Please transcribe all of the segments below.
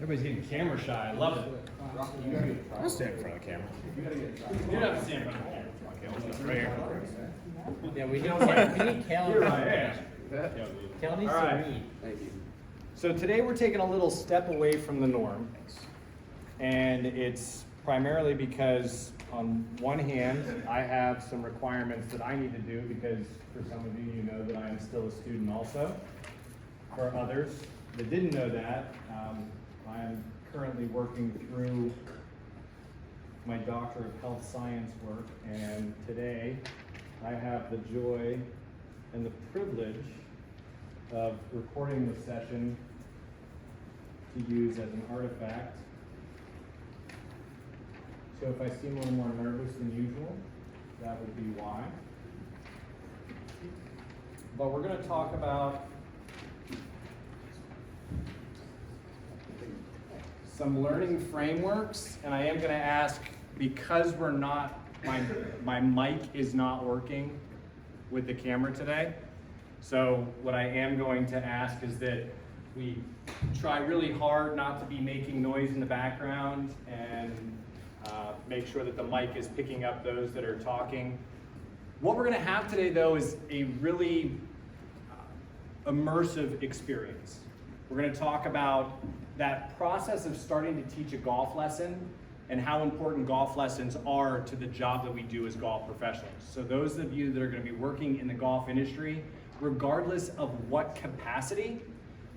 Everybody's getting camera shy. I love it. I'll stand in front of the camera. You don't have to stand in front of the camera. Okay, hold it right here. Yeah, we need Cal. You're right. Cal needs All right. to read. Thank you. So today we're taking a little step away from the norm. And it's primarily because on one hand, I have some requirements that I need to do because for some of you, you know that I am still a student also. For others that didn't know that, I am currently working through my Doctor of Health Science work, and today I have the joy and the privilege of recording the session to use as an artifact. So if I seem a little more nervous than usual, that would be why. But we're going to talk about some learning frameworks, and I am going to ask, because we're not, my mic is not working with the camera today, so what I am going to ask is that we try really hard not to be making noise in the background and make sure that the mic is picking up those that are talking. What we're going to have today, though, is a really immersive experience. We're going to talk about that process of starting to teach a golf lesson and how important golf lessons are to the job that we do as golf professionals. So those of you that are going to be working in the golf industry, regardless of what capacity,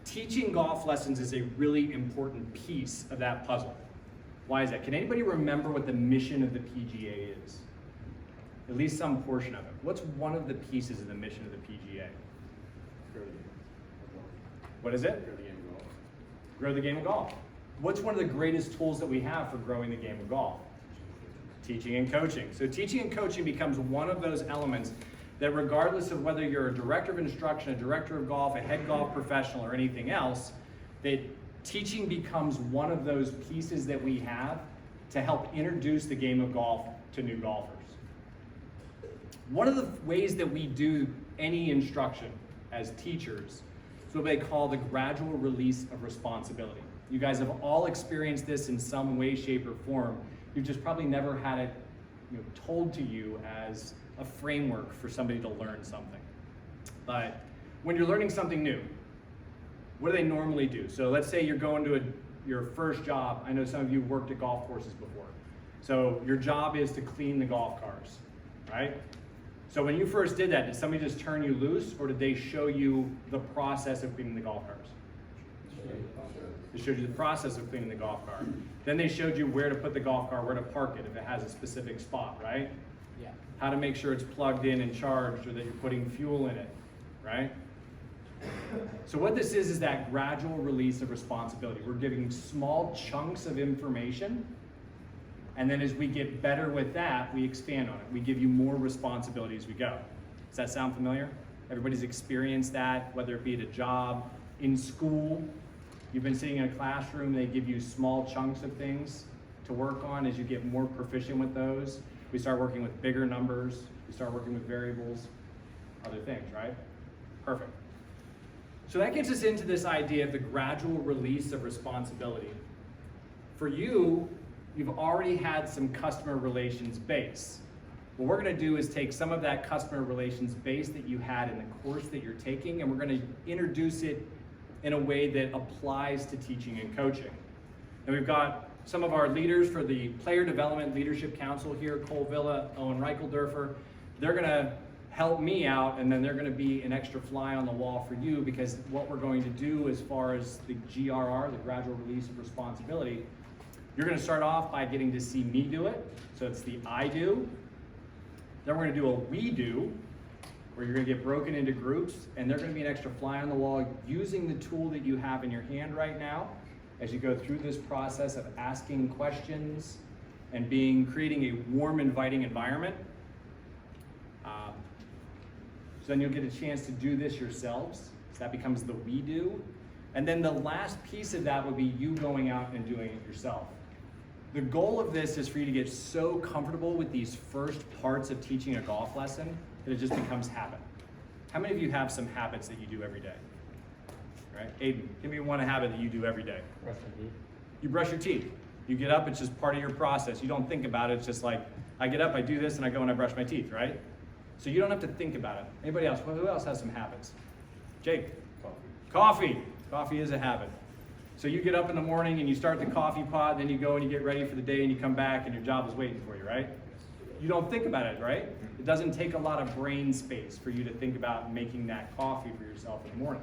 teaching golf lessons is a really important piece of that puzzle. Why is that? Can anybody remember what the mission of the PGA is? At least some portion of it. What's one of the pieces of the mission of the PGA? What is it? Grow the game of golf. What's one of the greatest tools that we have for growing the game of golf? Teaching and coaching. So teaching and coaching becomes one of those elements that regardless of whether you're a director of instruction, a director of golf, a head golf professional, or anything else, that teaching becomes one of those pieces that we have to help introduce the game of golf to new golfers. One of the ways that we do any instruction as teachers is what they call the gradual release of responsibility. You guys have all experienced this in some way, shape, or form. You've just probably never had it told to you as a framework for somebody to learn something. But when you're learning something new, what do they normally do? So let's say you're going to your first job. I know some of you worked at golf courses before. So your job is to clean the golf cars, right? So when you first did that, did somebody just turn you loose, or did they show you the process of cleaning the golf cars? They showed you the process of cleaning the golf car. Then they showed you where to put the golf car, where to park it if it has a specific spot, right? Yeah. How to make sure it's plugged in and charged, or that you're putting fuel in it, right? So what this is that gradual release of responsibility. We're giving small chunks of information, and then as we get better with that, we expand on it. We give you more responsibility as we go. Does that sound familiar? Everybody's experienced that, whether it be at a job, in school. You've been sitting in a classroom, they give you small chunks of things to work on. As you get more proficient with those, we start working with bigger numbers, we start working with variables, other things, right? Perfect. So that gets us into this idea of the gradual release of responsibility. For you, you've already had some customer relations base. What we're going to do is take some of that customer relations base that you had in the course that you're taking, and we're going to introduce it in a way that applies to teaching and coaching. And we've got some of our leaders for the Player Development Leadership Council here, Cole Villa, Owen Reichelderfer. They're going to help me out, and then they're going to be an extra fly on the wall for you, because what we're going to do as far as the GRR, the gradual release of responsibility, you're going to start off by getting to see me do it. So it's the I do. Then we're going to do a we do, where you're going to get broken into groups, and they're going to be an extra fly on the wall using the tool that you have in your hand right now as you go through this process of asking questions and creating a warm, inviting environment. So then you'll get a chance to do this yourselves. So that becomes the we do. And then the last piece of that would be you going out and doing it yourself. The goal of this is for you to get so comfortable with these first parts of teaching a golf lesson that it just becomes habit. How many of you have some habits that you do every day? Right? Aiden, give me one habit that you do every day. Brush my teeth. You brush your teeth. You get up, it's just part of your process. You don't think about it, it's just like, I get up, I do this, and I go and I brush my teeth, right? So you don't have to think about it. Anybody else? Who else has some habits? Jake? Coffee. Coffee is a habit. So you get up in the morning and you start the coffee pot, then you go and you get ready for the day and you come back and your job is waiting for you, right? You don't think about it, right? It doesn't take a lot of brain space for you to think about making that coffee for yourself in the morning.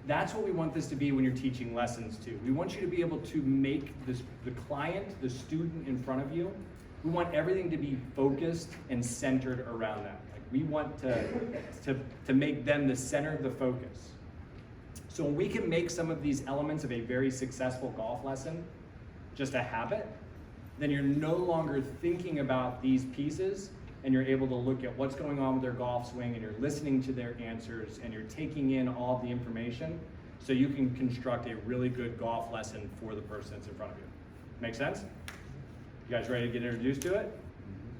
That's what we want this to be when you're teaching lessons too. We want you to be able to make this, the client, the student in front of you, we want everything to be focused and centered around them. Like we want to make them the center of the focus. So when we can make some of these elements of a very successful golf lesson just a habit, then you're no longer thinking about these pieces and you're able to look at what's going on with their golf swing and you're listening to their answers and you're taking in all of the information so you can construct a really good golf lesson for the person that's in front of you. Make sense? You guys ready to get introduced to it?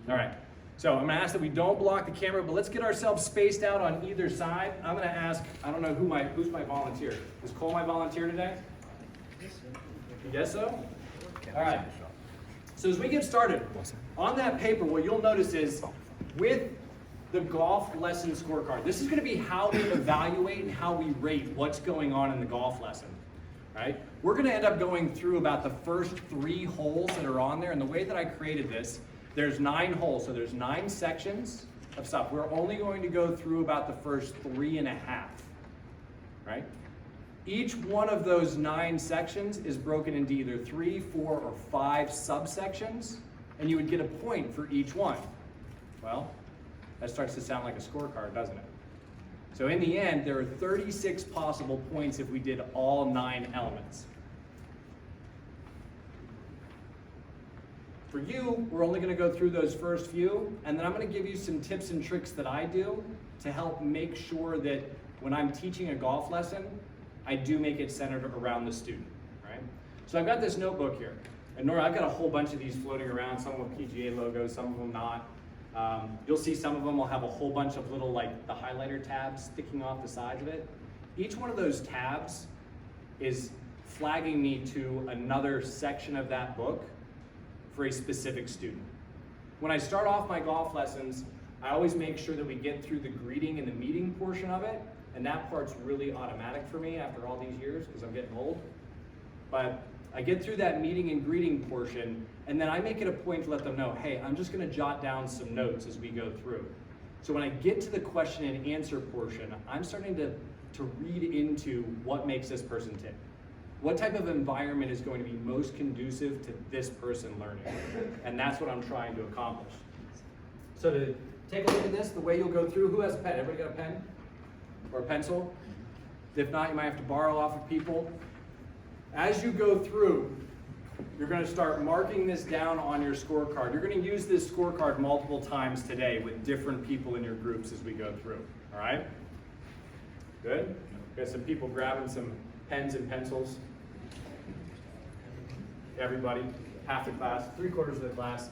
All right. So I'm gonna ask that we don't block the camera, but let's get ourselves spaced out on either side. I'm gonna ask, I don't know who's my volunteer. Is Cole my volunteer today? You guess so? All right. So as we get started, on that paper, what you'll notice is with the golf lesson scorecard, this is gonna be how we evaluate and how we rate what's going on in the golf lesson, right? We're gonna end up going through about the first 3 holes that are on there, and the way that I created this, there's 9 holes, so there's 9 sections of stuff. We're only going to go through about the first 3.5, right? Each one of those 9 sections is broken into either 3, 4, or 5 subsections, and you would get a point for each one. Well, that starts to sound like a scorecard, doesn't it? So in the end, there are 36 possible points if we did all 9 elements. For you, we're only gonna go through those first few, and then I'm gonna give you some tips and tricks that I do to help make sure that when I'm teaching a golf lesson, I do make it centered around the student, right? So I've got this notebook here. And Nora, I've got a whole bunch of these floating around, some of them PGA logos, some of them not. You'll see some of them will have a whole bunch of little, like the highlighter tabs sticking off the sides of it. Each one of those tabs is flagging me to another section of that book for a specific student. When I start off my golf lessons, I always make sure that we get through the greeting and the meeting portion of it, and that part's really automatic for me after all these years because I'm getting old. But I get through that meeting and greeting portion, and then I make it a point to let them know, hey, I'm just gonna jot down some notes as we go through. So when I get to the question and answer portion, I'm starting to read into what makes this person tick. What type of environment is going to be most conducive to this person learning? And that's what I'm trying to accomplish. So to take a look at this, the way you'll go through, who has a pen? Everybody got a pen? Or a pencil? If not, you might have to borrow off of people. As you go through, you're gonna start marking this down on your scorecard. You're gonna use this scorecard multiple times today with different people in your groups as we go through, all right? Good? Got some people grabbing some pens and pencils. Everybody, half the class, 3/4 of the class.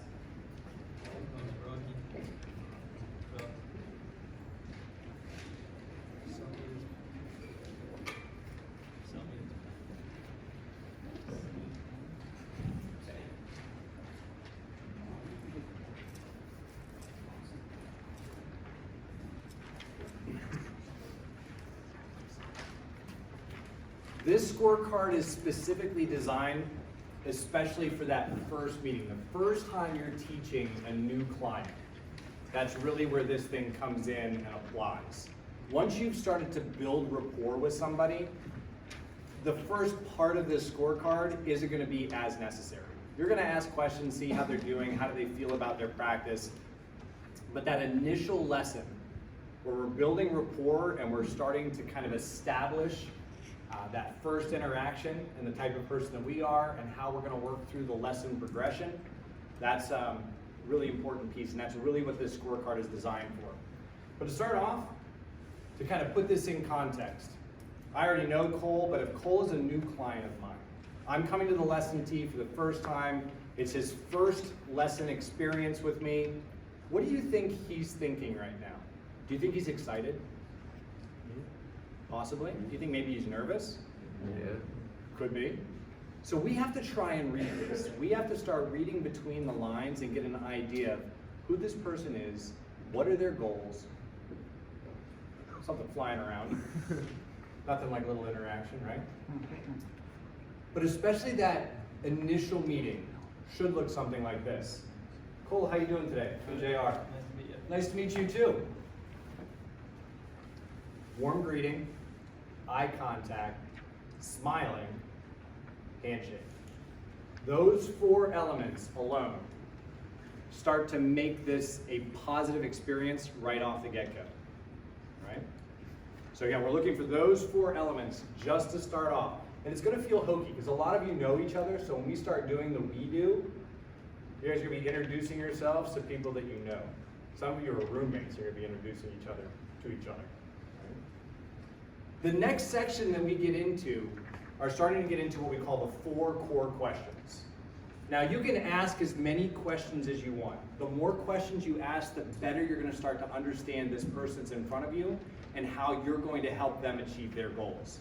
This scorecard is specifically designed especially for that first meeting, the first time you're teaching a new client. That's really where this thing comes in and applies. Once you've started to build rapport with somebody, the first part of this scorecard isn't gonna be as necessary. You're gonna ask questions, see how they're doing, how do they feel about their practice, but that initial lesson where we're building rapport and we're starting to kind of establish that first interaction and the type of person that we are and how we're going to work through the lesson progression, that's a really important piece, and that's really what this scorecard is designed for. But to start off, to kind of put this in context, I already know Cole, but if Cole is a new client of mine, I'm coming to the lesson tee for the first time, it's his first lesson experience with me, what do you think he's thinking right now? Do you think he's excited? Possibly. Do you think maybe he's nervous? Yeah. Could be. So we have to try and read this. We have to start reading between the lines and get an idea of who this person is, what are their goals, something flying around, nothing like little interaction, right? But especially that initial meeting should look something like this. Cole, how you doing today? I'm JR. Nice to meet you. Nice to meet you too. Warm greeting, eye contact, smiling, handshake. Those 4 elements alone start to make this a positive experience right off the get-go, right? So again, we're looking for those 4 elements just to start off. And it's gonna feel hokey because a lot of you know each other, so when we start doing the we do, you guys are gonna be introducing yourselves to people that you know. Some of you are roommates, you're gonna be introducing each other to each other. Right? The next section that we get into are starting to get into what we call the 4 core questions. Now you can ask as many questions as you want. The more questions you ask, the better you're gonna start to understand this person's in front of you and how you're going to help them achieve their goals.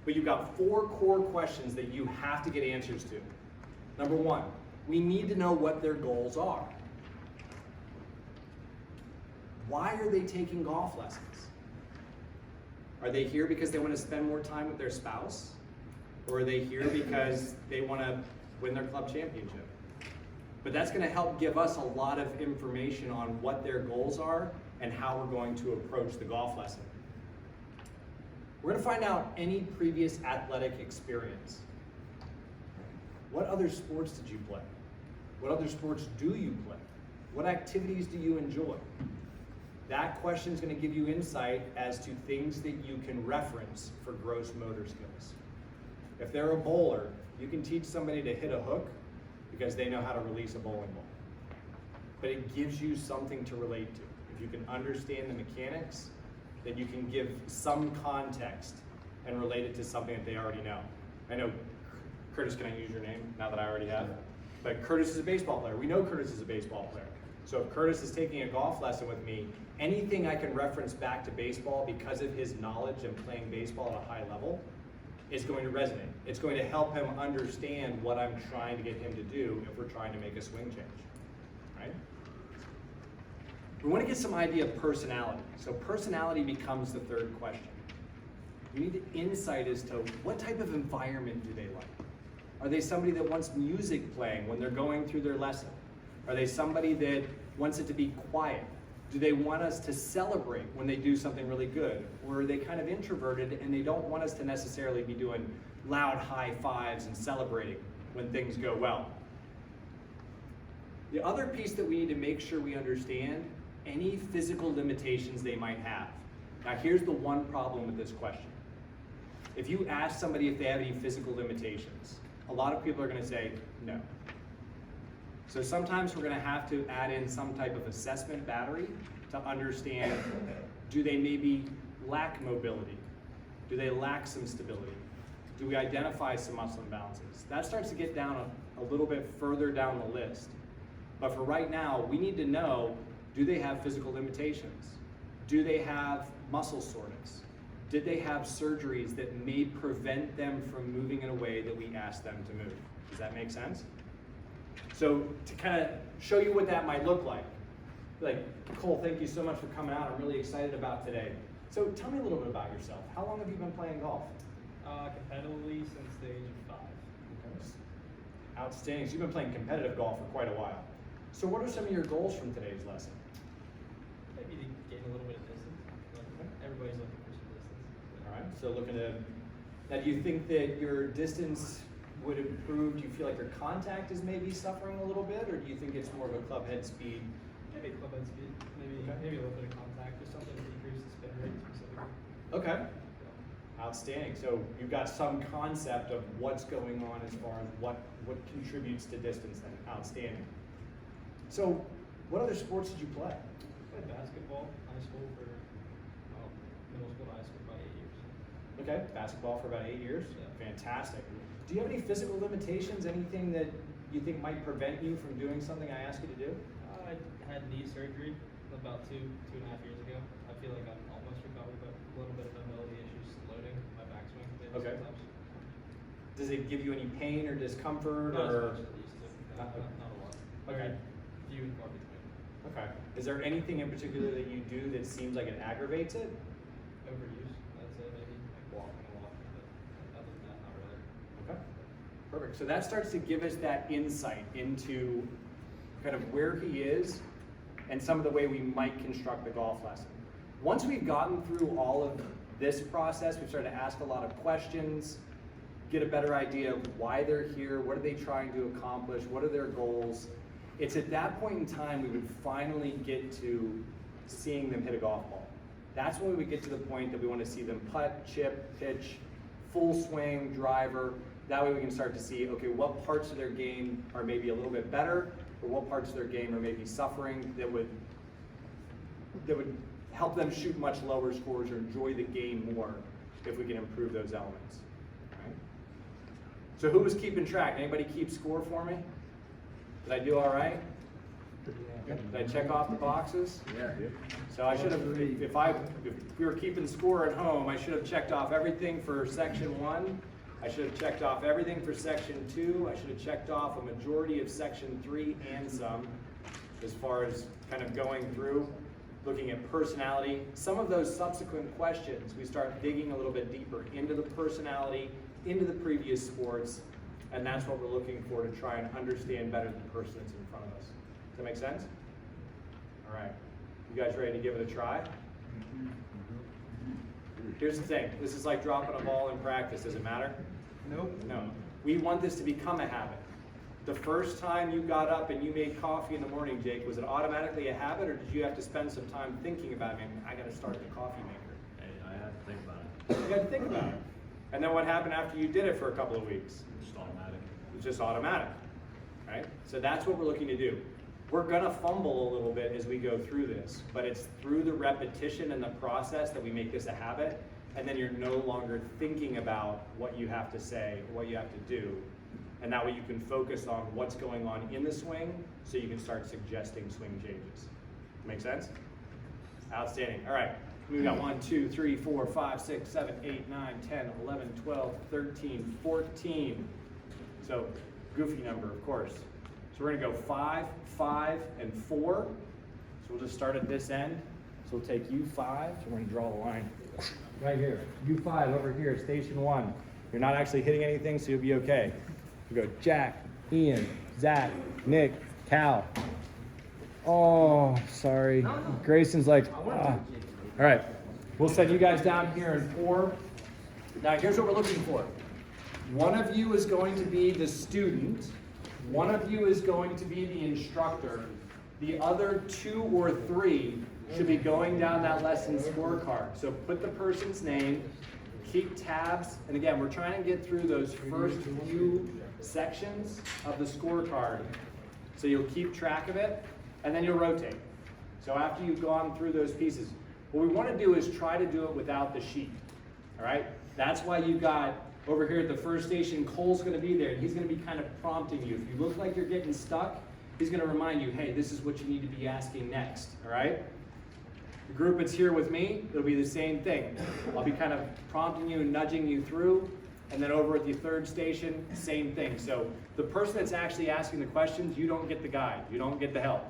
But you've got 4 core questions that you have to get answers to. Number 1, we need to know what their goals are. Why are they taking golf lessons? Are they here because they want to spend more time with their spouse? Or are they here because they want to win their club championship? But that's going to help give us a lot of information on what their goals are and how we're going to approach the golf lesson. We're going to find out any previous athletic experience. What other sports did you play? What other sports do you play? What activities do you enjoy? That question is going to give you insight as to things that you can reference for gross motor skills. If they're a bowler, you can teach somebody to hit a hook because they know how to release a bowling ball. But it gives you something to relate to. If you can understand the mechanics, then you can give some context and relate it to something that they already know. I know, Curtis, can I use your name now that I already have? But Curtis is a baseball player. We know Curtis is a baseball player. So if Curtis is taking a golf lesson with me, anything I can reference back to baseball because of his knowledge and playing baseball at a high level is going to resonate. It's going to help him understand what I'm trying to get him to do if we're trying to make a swing change, right? We want to get some idea of personality. So personality becomes the 3rd question. You need insight as to what type of environment do they like. Are they somebody that wants music playing when they're going through their lesson? Are they somebody that wants it to be quiet? Do they want us to celebrate when they do something really good? Or are they kind of introverted and they don't want us to necessarily be doing loud high fives and celebrating when things go well? The other piece that we need to make sure we understand, any physical limitations they might have. Now here's the one problem with this question. If you ask somebody if they have any physical limitations, a lot of people are going to say no. So sometimes we're going to have to add in some type of assessment battery to understand, do they maybe lack mobility? Do they lack some stability? Do we identify some muscle imbalances? That starts to get down a little bit further down the list. But for right now, we need to know, do they have physical limitations? Do they have muscle soreness? Did they have surgeries that may prevent them from moving in a way that we asked them to move? Does that make sense? So to kind of show you what that might look like, Cole, thank you so much for coming out. I'm really excited about today. So tell me a little bit about yourself. How long have you been playing golf? Competitively since the age of 5. Okay. Outstanding. So you've been playing competitive golf for quite a while. So what are some of your goals from today's lesson? Maybe to gain a little bit of distance. Everybody's looking for some distance. All right. So looking to, now do you think that your distance would improve? Do you feel like your contact is maybe suffering a little bit, or do you think it's more of a club head speed? Maybe club head speed. Maybe a little bit of contact or something to decrease the spin rate specifically. Okay. Outstanding. So you've got some concept of what's going on as far as what contributes to distance then. Outstanding. So what other sports did you play? I played basketball, high school for, middle school to high school, about 8 years. Okay, basketball for about 8 years. Yeah. Fantastic. Do you have any physical limitations? Anything that you think might prevent you from doing something I asked you to do? I had knee surgery about 2.5 years ago. I feel like I'm almost recovered, but a little bit of mobility issues loading my backswing. Okay. Sometimes. Does it give you any pain or discomfort Not as or? much as it used to. Not a lot. Okay. Very few and far between. Okay. Is there anything in particular that you do that seems like it aggravates it? Overuse, I'd say maybe, like walking a lot, but other than that, not really. Okay. Perfect. So that starts to give us that insight into kind of where he is and some of the way we might construct the golf lesson. Once we've gotten through all of this process, we've started to ask a lot of questions, get a better idea of why they're here, what are they trying to accomplish, what are their goals. It's at that point in time we would finally get to seeing them hit a golf ball. That's when we would get to the point that we want to see them putt, chip, pitch, full swing, driver. That way we can start to see, okay, what parts of their game are maybe a little bit better, or what parts of their game are maybe suffering that would help them shoot much lower scores or enjoy the game more if we can improve those elements. Right? So who was keeping track? Anybody keep score for me? Did I do all right? Did I check off the boxes? Yeah. So I should have, if we were keeping score at home, I should have checked off everything for section 1. I should have checked off everything for section 2. I should have checked off a majority of section 3 and some, as far as kind of going through, looking at personality. Some of those subsequent questions, we start digging a little bit deeper into the personality, into the previous sports, and that's what we're looking for to try and understand better the person that's in front of us. Does that make sense? All right. You guys ready to give it a try? Here's the thing. This is like dropping a ball in practice. Does it matter? Nope. No. We want this to become a habit. The first time you got up and you made coffee in the morning, Jake, was it automatically a habit, or did you have to spend some time thinking about it? I got to start the coffee maker. Hey, I had to think about it. You got to think about it. And then what happened after you did it for a couple of weeks? Just automatic. It's just automatic, right? So that's what we're looking to do. We're gonna fumble a little bit as we go through this, but it's through the repetition and the process that we make this a habit, and then you're no longer thinking about what you have to say, or what you have to do, and that way you can focus on what's going on in the swing, so you can start suggesting swing changes. Make sense? Outstanding. All right. We've got 1, 2, 3, 4, 5, 6, 7, 8, 9, 10, 11, 12, 13, 14. So goofy number, of course. So we're gonna go 5, 5, and 4. So we'll just start at this end. So we'll take U5, so we're gonna draw the line right here. U5 over here, station 1. You're not actually hitting anything, so you'll be okay. We go Jack, Ian, Zach, Nick, Cal. Oh, sorry. Grayson's like, ah. All right, we'll send you guys down here in 4. Now here's what we're looking for. One of you is going to be the student. One of you is going to be the instructor. The other 2 or 3 should be going down that lesson scorecard. So put the person's name, keep tabs, and again, we're trying to get through those first few sections of the scorecard. So you'll keep track of it, and then you'll rotate. So after you've gone through those pieces, what we want to do is try to do it without the sheet, all right? That's why you've got, over here at the first station, Cole's going to be there, and he's going to be kind of prompting you. If you look like you're getting stuck, he's going to remind you, hey, this is what you need to be asking next, all right? The group that's here with me, it'll be the same thing. I'll be kind of prompting you and nudging you through, and then over at the third station, same thing. So the person that's actually asking the questions, you don't get the guide, you don't get the help.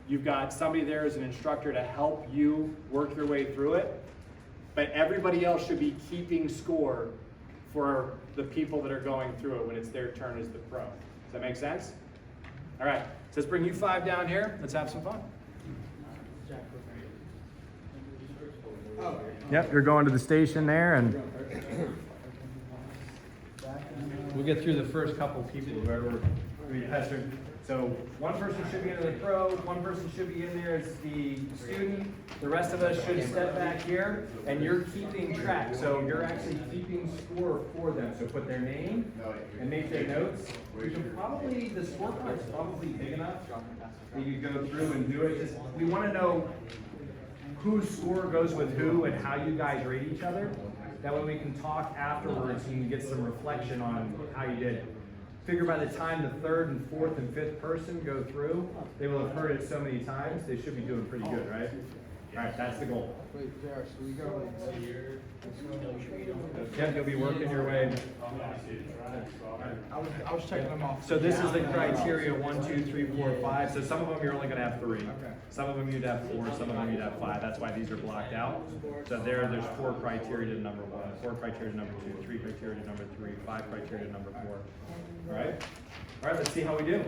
You've got somebody there as an instructor to help you work your way through it, but everybody else should be keeping score for the people that are going through it when it's their turn as the pro. Does that make sense? All right, so let's bring you 5 down here. Let's have some fun. Yep, you're going to the station there, and we'll get through the first couple people whoever we pestered. So one person should be under the pro, one person should be in there as the student. The rest of us should step back here, and you're keeping track. So you're actually keeping score for them. So put their name and make their notes. You can probably, the scorecard's probably big enough that you go through and do it. Just, we want to know whose score goes with who and how you guys rate each other. That way we can talk afterwards and you can get some reflection on how you did. Figure by the time the 3rd and 4th and 5th person go through, they will have heard it so many times, they should be doing pretty good, right? Alright, that's the goal. Wait, JR, so we got like. So you're, Yep, you'll be working your way. I was checking them off. So this is the criteria, 1, 2, 3, 4, 5. So some of them you're only gonna have 3. Okay. Some of them you'd have 4, some of them you'd have 5. That's why these are blocked out. So there's 4 criteria to number 1, 4 criteria to number 2, 3 criteria to number 3, 5 criteria to number 4. All right? All right, let's see how we do. Nice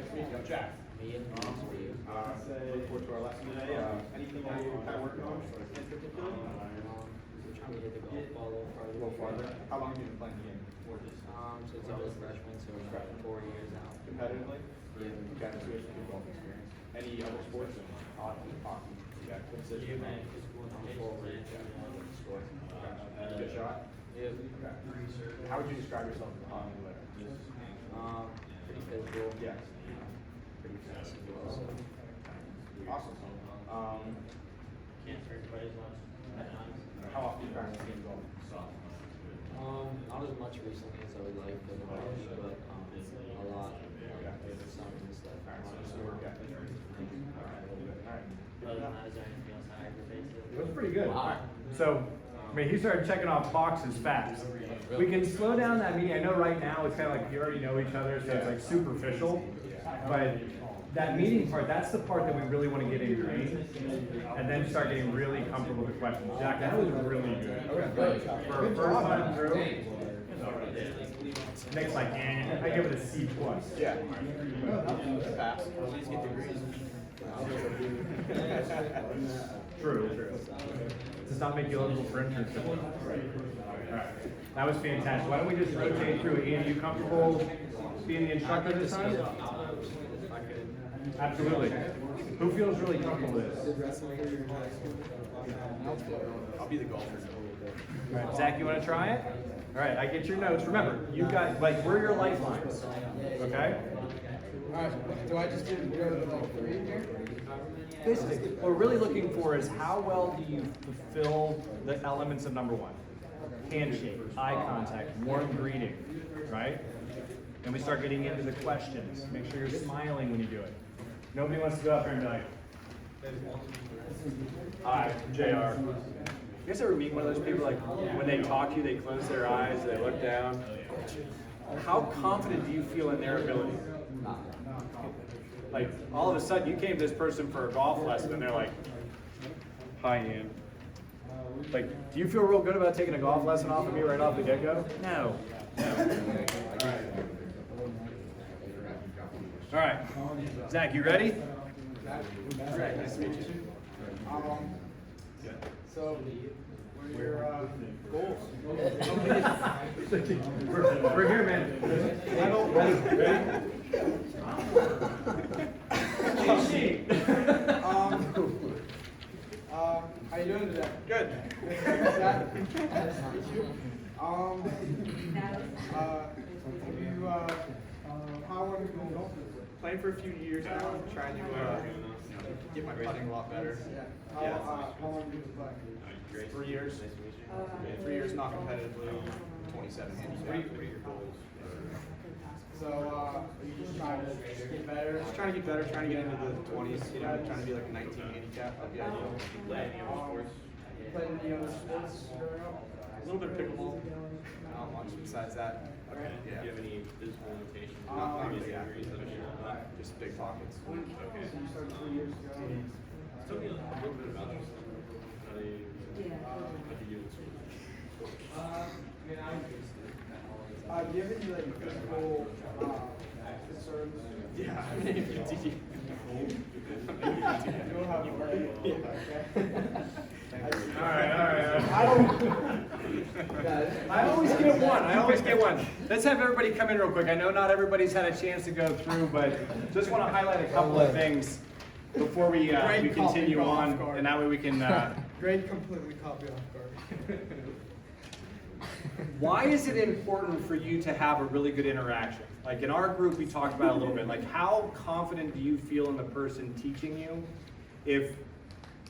to meet you. I'm Jack. me and Look forward to our lesson today. Anything that you're kind of working on in particular? we're trying to get the golf ball A little farther. How long have you been playing the game? Since I was a freshman, so about 4 years now. Competitively? Yeah. Okay, so you have some good golf experience. Any other sports? Hockey. Okay, what position? Yeah, man, physical and forward. Score. Okay. Good shot? Yeah. Okay. How would you describe yourself as a hockey player? Pretty physical. Yeah. Pretty fast as well. So. Awesome. Can't hurt quite as much at times. How often do you practice game golf? Not as much recently as I would like for the match, but a lot. Some of the stuff. Okay. Other than that, is there anything else that aggravates it? It was pretty good. Wow. So, I mean, he started checking off boxes fast. We can slow down that meeting. I know right now it's kind of like you already know each other, so it's like superficial. But that meeting part, that's the part that we really want to get ingrained, and then start getting really comfortable with the questions. Jack, that was really good. For a first time through, Nick's like, I give it a C+. Yeah. Pass. True. Does not make you eligible for internship. Alright, that was fantastic. Why don't we just rotate through? Ian, you comfortable being the instructor this time? Absolutely. Who feels really comfortable with this? I'll be the golfer. Alright, Zach, you want to try it? Alright, I get your notes. Remember, you've got, like, we're your lifelines. Okay? Alright, do I just go to the like 3 here? Basically, what we're really looking for is how well do you fulfill the elements of number 1? Handshake, eye contact, warm greeting, right? And we start getting into the questions. Make sure you're smiling when you do it. Nobody wants to go up there and be like, hi, I'm JR. You guys ever meet one of those people, like, when they talk to you, they close their eyes, they look down? How confident do you feel in their ability? Like, all of a sudden, you came to this person for a golf lesson, and they're like, hi, Ian. Like, do you feel real good about taking a golf lesson off of me right off the get-go? No. All right. Zach, you ready? Nice to meet you. So, your goals. We're here, man. I don't. Ready? How you doing today? Good. Zach, nice to meet you. How long have you been golfing? Playing for a few years now, trying to get my putting a lot better. How long have you been playing? 3 years. 3 years not competitively, 27 handicap. What are your goals? So, are you just trying to get better? Just trying to get better, trying to get into the 20s, trying to be like a 19 handicap. That'd be ideal. Play any other sports growing up? A little bit of pickleball. Not much besides that. Okay. Yeah. Do you have any physical limitations? Not Maybe really, injuries that are- just big pockets. So you started 3 years ago. Tell me a little bit about yourself. How do you do in school? Do you have any like physical concerns? Yeah, I'm an APT. You don't have one? Yeah. All right. I don't. I always get one. Let's have everybody come in real quick. I know not everybody's had a chance to go through, but just want to highlight a couple of things before we continue on, and that way we can. Grade completely copy off guard. Why is it important for you to have a really good interaction? Like in our group, we talked about it a little bit. Like, how confident do you feel in the person teaching you if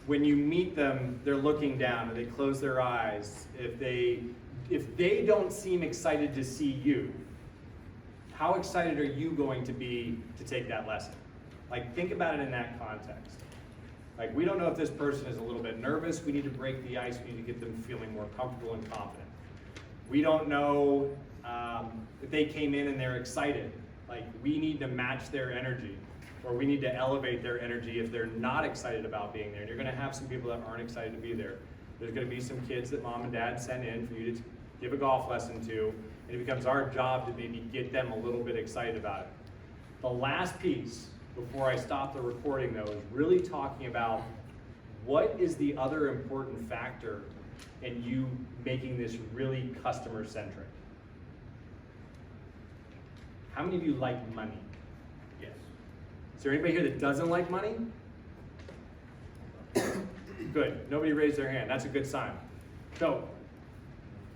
when you meet them, they're looking down, or they close their eyes, if they don't seem excited to see you, how excited are you going to be to take that lesson? Like, think about it in that context. Like, we don't know if this person is a little bit nervous. We need to break the ice. We need to get them feeling more comfortable and confident. We don't know if they came in and they're excited. Like, we need to match their energy, or we need to elevate their energy if they're not excited about being there. And you're gonna have some people that aren't excited to be there. There's gonna be some kids that mom and dad send in for you to give a golf lesson to, and it becomes our job to maybe get them a little bit excited about it. The last piece, before I stop the recording though, is really talking about what is the other important factor in you making this really customer centric. How many of you like money? Yes. Is there anybody here that doesn't like money? Good, nobody raised their hand, that's a good sign. So,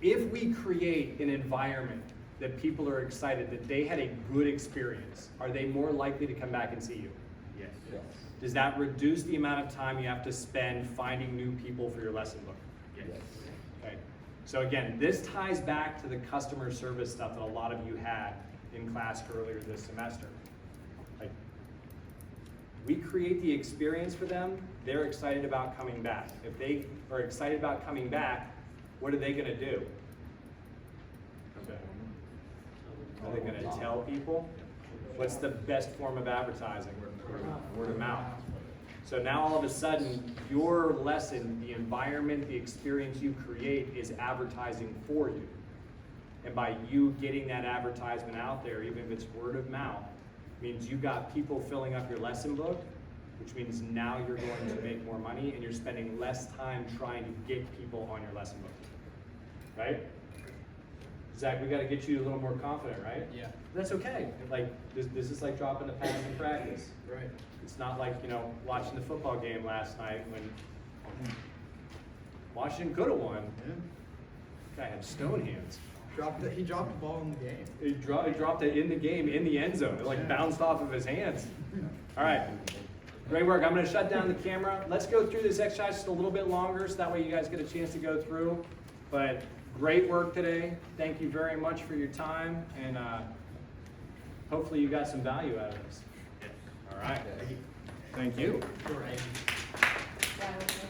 if we create an environment that people are excited that they had a good experience, are they more likely to come back and see you? Yes. Yes. Does that reduce the amount of time you have to spend finding new people for your lesson book? Yes. Okay. So again, this ties back to the customer service stuff that a lot of you had in class earlier this semester. Like, we create the experience for them, they're excited about coming back. If they are excited about coming back, what are they gonna do? Are they gonna tell people? What's the best form of advertising? Word of mouth. So now all of a sudden, your lesson, the environment, the experience you create is advertising for you. And by you getting that advertisement out there, even if it's word of mouth, means you got people filling up your lesson book, which means now you're going to make more money and you're spending less time trying to get people on your lesson book. Right? Zach, we got to get you a little more confident, right? Yeah. That's okay. Like, this is like dropping the pads in practice. Right. It's not like, you know, watching the football game last night when Washington could have won. Guy had stone hands. He dropped the ball in the game. He dropped it in the game, in the end zone. It like bounced off of his hands. All right, great work. I'm gonna shut down the camera. Let's go through this exercise just a little bit longer so that way you guys get a chance to go through. But great work today. Thank you very much for your time, and hopefully you got some value out of this. All right, thank you. Right. That was